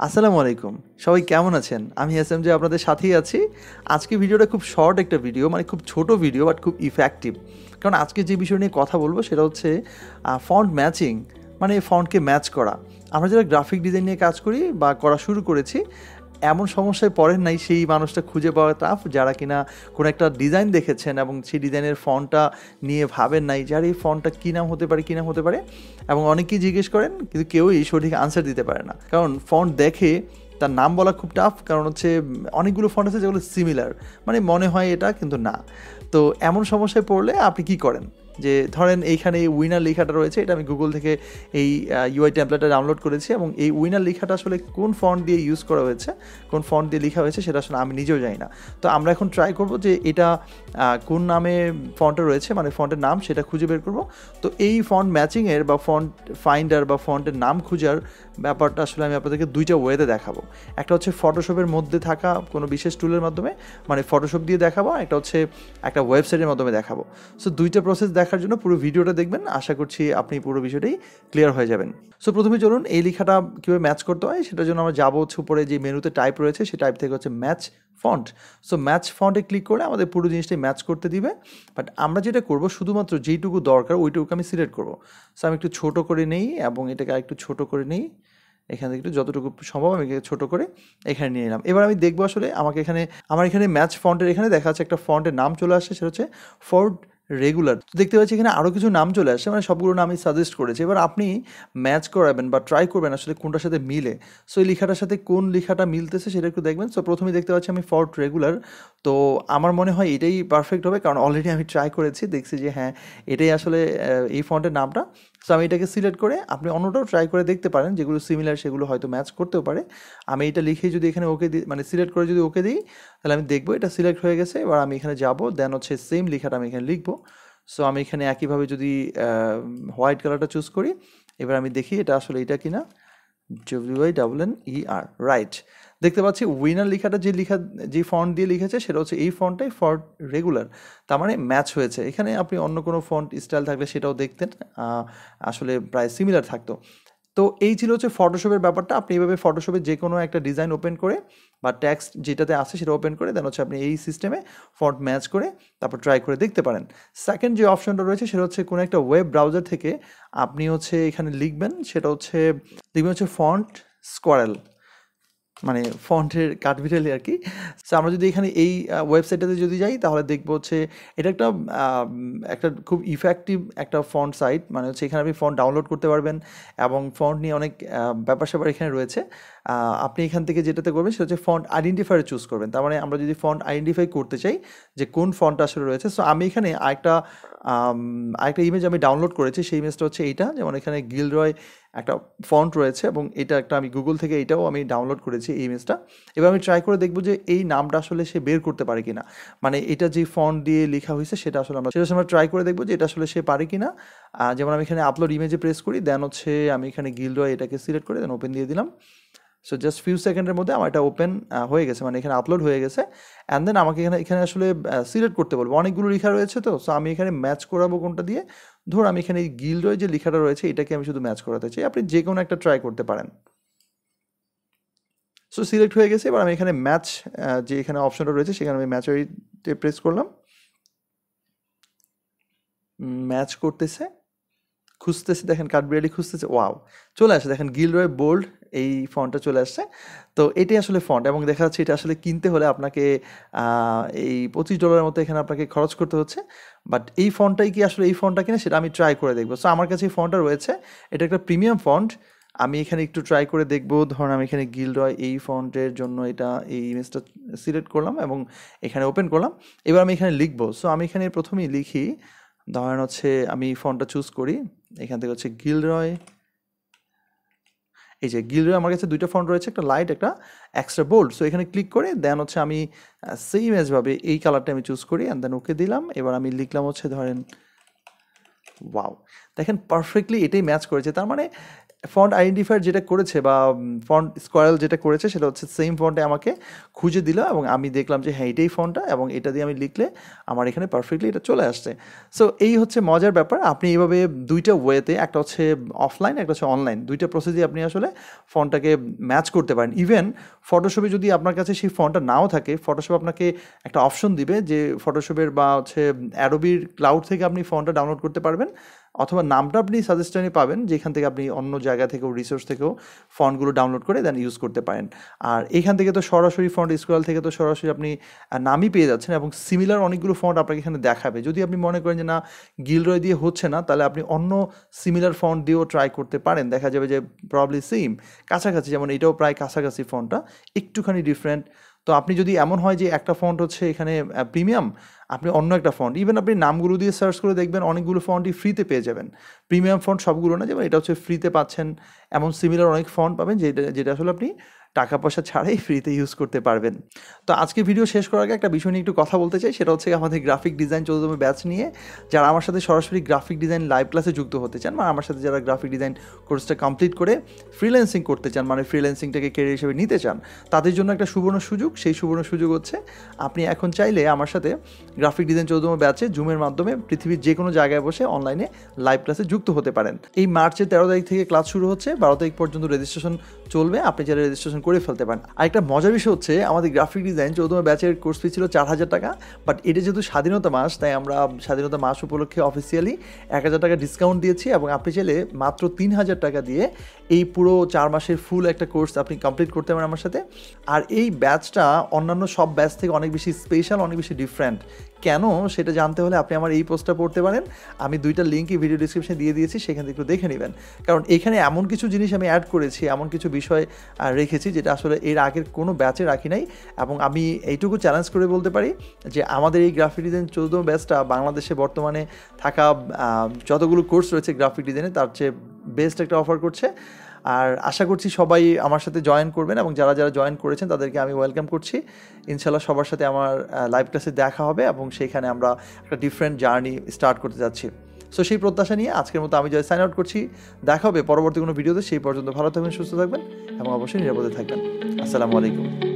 আসসালামু আলাইকুম। সবাই কেমন আছেন? আমি এসএমজে আপনাদের সাথেই আছি। আজকে ভিডিওটা খুব শর্ট একটা ভিডিও, মানে খুব ছোট ভিডিও বাট খুব ইফেক্টিভ। কারণ আজকে যে বিষয় নিয়ে কথা বলবো সেটা হচ্ছে ফন্ট ম্যাচিং, মানে ফন্টকে ম্যাচ করা। আমরা যারা গ্রাফিক ডিজাইন নিয়ে কাজ করি বা করা শুরু করেছি, এমন সমস্যায় পড়েন নাই সেই মানুষটা খুঁজে পাওয়া টাফ যারা কিনা কোনো একটা ডিজাইন দেখেছেন এবং সেই ডিজাইনের ফন্টটা নিয়ে ভাবেন নাই যার এই ফন্টটা কী নাম হতে পারে, কী নাম হতে পারে, এবং অনেকেই জিজ্ঞেস করেন কিন্তু কেউই সঠিক আনসার দিতে পারে না। কারণ ফন্ট দেখে তার নাম বলা খুব টাফ, কারণ হচ্ছে অনেকগুলো ফন্ট আছে যেগুলো সিমিলার, মানে মনে হয় এটা কিন্তু না। তো এমন সমস্যায় পড়লে আপনি কি করেন? যে ধরেন এইখানে এই উইনার লেখাটা রয়েছে, এটা আমি গুগল থেকে এই ইউআই টেমপ্লেটটা ডাউনলোড করেছি এবং এই উইনার লেখাটা আসলে কোন ফন্ট দিয়ে ইউজ করা হয়েছে, কোন ফন্ট দিয়ে লেখা হয়েছে সেটা আসলে আমি নিজেও জানি না। তো আমরা এখন ট্রাই করব যে এটা কোন নামে ফন্টে রয়েছে, মানে ফন্টের নাম সেটা খুঁজে বের করব। তো এই ফন্ট ম্যাচিংয়ের বা ফন্ট ফাইন্ডার বা ফন্টের নাম খোঁজার ব্যাপারটা আসলে আমি আপনাদেরকে দুইটা ওয়েতে দেখাবো। একটা হচ্ছে ফটোশপের মধ্যে থাকা কোনো বিশেষ টুলের মাধ্যমে, মানে ফটোশপ দিয়ে দেখাবো, একটা হচ্ছে একটা ওয়েবসাইটের মাধ্যমে দেখাবো। সো দুইটা প্রসেস দেখার জন্য পুরো ভিডিওটা দেখবেন, আশা করছি আপনি পুরো বিষয়টাই ক্লিয়ার হয়ে যাবেন। সো প্রথমে চলুন এই লেখাটা কীভাবে ম্যাচ করতে হয় সেটার জন্য আমরা যাবো হচ্ছে উপরে যে মেনুতে টাইপ রয়েছে সেই টাইপ থেকে হচ্ছে ম্যাচ ফন্ট। সো ম্যাচ ফন্টে ক্লিক করে আমাদের পুরো জিনিসটাই ম্যাচ করতে দিবে। বাট আমরা যেটা করব শুধুমাত্র যেইটুকু দরকার ওইটুকু আমি সিলেক্ট করব। সো আমি একটু ছোটো করে নেই এবং এটাকে আরেকটু ছোটো করে নেই, এখান থেকে একটু যতটুকু সম্ভব আমি ছোটো করে এখানে নিয়ে নিলাম। এবার আমি দেখবো আসলে আমাকে এখানে আমার এখানে ম্যাচ ফন্টের এখানে দেখা যাচ্ছে একটা ফন্টের নাম চলে আসছে, সেটা হচ্ছে ফন্ট রেগুলার। দেখতে পাচ্ছি এখানে আরও কিছু নাম চলে আসছে, মানে সবগুলো নাম আমি সাজেস্ট করেছি। এবার আপনি ম্যাচ করাবেন বা ট্রাই করবেন আসলে কোনটার সাথে মিলে। সো এই লেখাটার সাথে কোন লেখাটা মিলতেছে সেটা একটু দেখবেন। সো প্রথমেই দেখতে পাচ্ছি আমি ফন্ট রেগুলার, তো আমার মনে হয় এটাই পারফেক্ট হবে, কারণ অলরেডি আমি ট্রাই করেছি, দেখছি যে হ্যাঁ এটাই আসলে এই ফন্টের নামটা। সো আমি এটাকে সিলেক্ট করে আপনি অন্যটাও ট্রাই করে দেখতে পারেন, যেগুলো সিমিলার সেগুলো হয়তো ম্যাচ করতেও পারে। আমি এটা লিখেই যদি এখানে ওকে দিই, মানে সিলেক্ট করে যদি ওকে দিই, তাহলে আমি দেখবো এটা সিলেক্ট হয়ে গেছে। এবার আমি এখানে যাব, দেন হচ্ছে সেম লেখাটা আমি এখানে লিখবো। সো আমি এখানে একইভাবে যদি হোয়াইট কালারটা চুজ করি, এবার আমি দেখি এটা আসলে এটা কিনা। WYNNER, right. দেখতে পাচ্ছি উইনার লেখাটা যে ফন্ট দিয়ে লিখেছে সেটা হচ্ছে এই ফন্টটাই ফন্ট রেগুলার, তার মানে ম্যাচ হয়েছে। এখানে আপনি অন্য কোনো ফন্ট স্টাইল থাকলে সেটাও দেখতেন, আসলে প্রায় সিমিলার থাকতো। তো এই ছিল হচ্ছে ফটোশপের ব্যাপারটা। আপনি এইভাবে ফটোশপে যে কোনো একটা ডিজাইন ওপেন করে বা টেক্সট যেটাতে আছে সেটা ওপেন করে দেন হচ্ছে আপনি এই সিস্টেমে ফন্ট ম্যাচ করে তারপর ট্রাই করে দেখতে পারেন। সেকেন্ড যে অপশনটা রয়েছে সেটা হচ্ছে কোনো একটা ওয়েব ব্রাউজার থেকে আপনি হচ্ছে এখানে লিখবেন, সেটা হচ্ছে লিখবেন হচ্ছে ফন্ট স্কোয়ারেল, মানে ফন্টের কাঠবিড়ালি আর কি। সো আমরা যদি এখানে এই ওয়েবসাইটটাতে যদি যাই তাহলে দেখবো হচ্ছে এটা একটা খুব ইফেক্টিভ একটা ফন্ট সাইট, মানে হচ্ছে এখানে আপনি ফন্ট ডাউনলোড করতে পারবেন এবং ফন্ট নিয়ে অনেক ব্যাপার স্যাপার এখানে রয়েছে। আপনি এখান থেকে যেটাতে করবেন সেটা হচ্ছে ফন্ট আইডেন্টিফায়ার চুজ করবেন। তার মানে আমরা যদি ফন্ট আইডেন্টিফাই করতে চাই যে কোন ফন্টটা আসলে রয়েছে, সো আমি এখানে আরেকটা ইমেজ আমি ডাউনলোড করেছি, সেই ইমেজটা হচ্ছে এইটা। যেমন এখানে গিলরয় একটা ফন্ট রয়েছে এবং এটা একটা আমি গুগল থেকে এটাও আমি ডাউনলোড করেছি এই ইমেজটা। এবার আমি ট্রাই করে দেখবো যে এই নামটা আসলে সে বের করতে পারে কিনা, মানে এটা যে ফন্ট দিয়ে লেখা হয়েছে সেটা আসলে আমরা ট্রাই করে দেখবো যে এটা আসলে সে পারে কিনা। যেমন আমি এখানে আপলোড ইমেজে প্রেস করি, দেন হচ্ছে আমি এখানে গিলরয় এটাকে সিলেক্ট করে দেন ওপেন দিয়ে দিলাম। সো জাস্ট ফিউ সেকেন্ডের মধ্যে আমার এটা ওপেন হয়ে গেছে, মানে এখানে আপলোড হয়ে গেছে। অ্যান্ড দেন আমাকে এখানে আসলে সিলেক্ট করতে বলবো, অনেকগুলো লেখা রয়েছে। তো সো আমি এখানে ম্যাচ করাবো কোনটা দিয়ে। ধরুন আমি এখানে এই গিলরয় যে লেখাটা রয়েছে এটাকে আমি শুধু ম্যাচ করাতে চাই, আপনি যে কোনো একটা ট্রাই করতে পারেন। সো সিলেক্ট হয়ে গেছে। এবার আমি এখানে ম্যাচ যে এখানে অপশনটা রয়েছে সেখানে আমি ম্যাচে প্রেস করলাম, ম্যাচ করতেছে, খুঁজতেছে, দেখেন কাঠবিড়ালি খুঁজতেছে, ওয়াও চলে আসে, দেখেন গিলরয় বোল্ড এই ফন্টটা চলে আসছে। তো এটাই আসলে ফন্ট, এবং দেখা যাচ্ছে এটা আসলে কিনতে হলে আপনাকে এই $25 মতো এখানে আপনাকে খরচ করতে হচ্ছে। বাট এই ফন্টটাই কি আসলে এই ফন্টটা কিনা সেটা আমি ট্রাই করে দেখবো। সো আমার কাছে এই ফন্টটা রয়েছে, এটা একটা প্রিমিয়াম ফন্ট। আমি এখানে একটু ট্রাই করে দেখবো। ধরুন আমি এখানে গিলরয় এই ফন্টের জন্য এই ইমেজটা সিলেক্ট করলাম এবং এখানে ওপেন করলাম। এবার আমি এখানে লিখবো। সো আমি এখানে প্রথমেই লিখি, ধরেন হচ্ছে আমি ফন্টটা চুজ করি, এখান থেকে হচ্ছে গিলরয়। এই যে গিলরয় আমার কাছে দুইটা ফন্ট রয়েছে, একটা লাইট একটা এক্সট্রা বোল্ড। সো এখানে ক্লিক করে দেন হচ্ছে আমি সেম এজভাবে এই কালারটা আমি চুজ করি অ্যান্ড দেন ওকে দিলাম। এবার আমি লিখলাম হচ্ছে ধরেন ওয়াও। দেখেন পারফেক্টলি এটাই ম্যাচ করেছে। তার মানে ফন্ট আইডেন্টিফায়ার যেটা করেছে বা ফন্ট স্কোয়ারেল যেটা করেছে সেটা হচ্ছে সেম ফন্টে আমাকে খুঁজে দিল এবং আমি দেখলাম যে হ্যাঁ এটাই ফন্টটা, এবং এটা দিয়ে আমি লিখলে আমার এখানে পারফেক্টলি এটা চলে আসছে। সো এই হচ্ছে মজার ব্যাপার। আপনি এইভাবে দুইটা ওয়েতে, একটা হচ্ছে অফলাইন একটা হচ্ছে অনলাইন, দুইটা প্রসেসে আপনি আসলে ফন্টটাকে ম্যাচ করতে পারেন। ইভেন ফটোশপে যদি আপনার কাছে সেই ফন্টটা নাও থাকে, ফটোশপ আপনাকে একটা অপশন দিবে যে ফটোশপের বা হচ্ছে অ্যাডোবির ক্লাউড থেকে আপনি ফন্টটা ডাউনলোড করতে পারবেন, অথবা নামটা আপনি সাজেশনে পাবেন যেখান থেকে আপনি অন্য জায়গা থেকেও রিসোর্স থেকেও ফন্টগুলো ডাউনলোড করে দেন ইউজ করতে পারেন। আর এখান থেকে তো সরাসরি ফন্ট স্ক্রল থেকে তো সরাসরি আপনি নামই পেয়ে যাচ্ছেন, এবং সিমিলার অনেকগুলো ফন্ট আপনাকে এখানে দেখাবে। যদি আপনি মনে করেন যে না গিলরয় দিয়ে হচ্ছে না, তাহলে আপনি অন্য সিমিলার ফন্ট দিয়েও ট্রাই করতে পারেন, দেখা যাবে যে প্রবলি সেম কাছাকাছি, যেমন এটাও প্রায় কাছাকাছি ফন্টটা, একটুখানি ডিফারেন্ট। তো আপনি যদি এমন হয় যে একটা ফন্ট হচ্ছে এখানে প্রিমিয়াম, আপনি অন্য একটা ফন্ট, ইভেন আপনি নামগুলো দিয়ে সার্চ করে দেখবেন অনেকগুলো ফন্টই ফ্রিতে পেয়ে যাবেন। প্রিমিয়াম ফন্ট সবগুলো না, যেমন এটা হচ্ছে ফ্রিতে পাচ্ছেন, এমন সিমিলার অনেক ফন্ট পাবেন যেটা আসলে আপনি টাকা পয়সা ছাড়াই ফ্রিতে ইউজ করতে পারবেন। তো আজকে ভিডিও শেষ করার আগে একটা বিষয় নিয়ে একটু কথা বলতে চাই, সেটা হচ্ছে আমাদের গ্রাফিক ডিজাইন 14তম ব্যাচ নিয়ে। যারা আমার সাথে সরাসরি গ্রাফিক ডিজাইন লাইভ ক্লাসে যুক্ত হতে চান, বা আমার সাথে যারা গ্রাফিক ডিজাইন কোর্সটা কমপ্লিট করে ফ্রিল্যান্সিং করতে চান, মানে ফ্রিল্যান্সিংটাকে ক্যারিয়ার হিসেবে নিতে চান, তাদের জন্য একটা সুবর্ণ সুযোগ। সেই সুবর্ণ সুযোগ হচ্ছে আপনি এখন চাইলে আমার সাথে গ্রাফিক ডিজাইন 14তম ব্যাচে জুমের মাধ্যমে পৃথিবীর যে কোনো জায়গায় বসে অনলাইনে লাইভ ক্লাসে যুক্ত হতে পারেন। এই মার্চের 13 তারিখ থেকে ক্লাস শুরু হচ্ছে, 12 তারিখ পর্যন্ত রেজিস্ট্রেশন চলবে, আপনি যারা রেজিস্ট্রেশন করে ফেলতে পারেন। আরেকটা মজার বিষয় হচ্ছে আমাদের গ্রাফিক ডিজাইন 14তম ব্যাচের কোর্স ফি ছিল 4000 টাকা, বাট এটা যেহেতু স্বাধীনতা মাস, তাই আমরা স্বাধীনতা মাস উপলক্ষে অফিসিয়ালি 1000 টাকা ডিসকাউন্ট দিয়েছি, এবং আপনি চাইলে মাত্র 3000 টাকা দিয়ে এই পুরো 4 মাসের ফুল একটা কোর্স আপনি কমপ্লিট করতে পারেন আমার সাথে। আর এই ব্যাচটা অন্যান্য সব ব্যাচ থেকে অনেক বেশি স্পেশাল, অনেক বেশি ডিফারেন্ট। কেন সেটা জানতে হলে আপনি আমার এই পোস্টটা পড়তে পারেন, আমি দুইটা লিঙ্কই ভিডিও ডিসক্রিপশনে দিয়ে দিয়েছি, সেখান থেকে একটু দেখে নেবেন। কারণ এখানে এমন কিছু জিনিস আমি অ্যাড করেছি, এমন কিছু বিষয় রেখেছি যেটা আসলে এর আগের কোনো ব্যাচে রাখি নাই। এবং আমি এইটুকু চ্যালেঞ্জ করে বলতে পারি যে আমাদের এই গ্রাফিক ডিজাইন 14তম ব্যাচটা বাংলাদেশে বর্তমানে থাকা যতগুলো কোর্স রয়েছে গ্রাফিক ডিজাইনে তার চেয়ে বেস্ট একটা অফার করছে। আর আশা করছি সবাই আমার সাথে জয়েন করবেন, এবং যারা যারা জয়েন করেছেন তাদেরকে আমি ওয়েলকাম করছি। ইনশাল্লাহ সবার সাথে আমার লাইভ ক্লাসে দেখা হবে, এবং সেইখানে আমরা একটা ডিফারেন্ট জার্নি স্টার্ট করতে যাচ্ছি। সো সেই প্রত্যাশা নিয়ে আজকের মতো আমি জয় সাইন আউট করছি। দেখা হবে পরবর্তী কোনো ভিডিওতে। সেই পর্যন্ত ভালো থাকবেন, সুস্থ থাকবেন, এবং অবশ্যই নিরাপদে থাকবেন। আসসালামু আলাইকুম।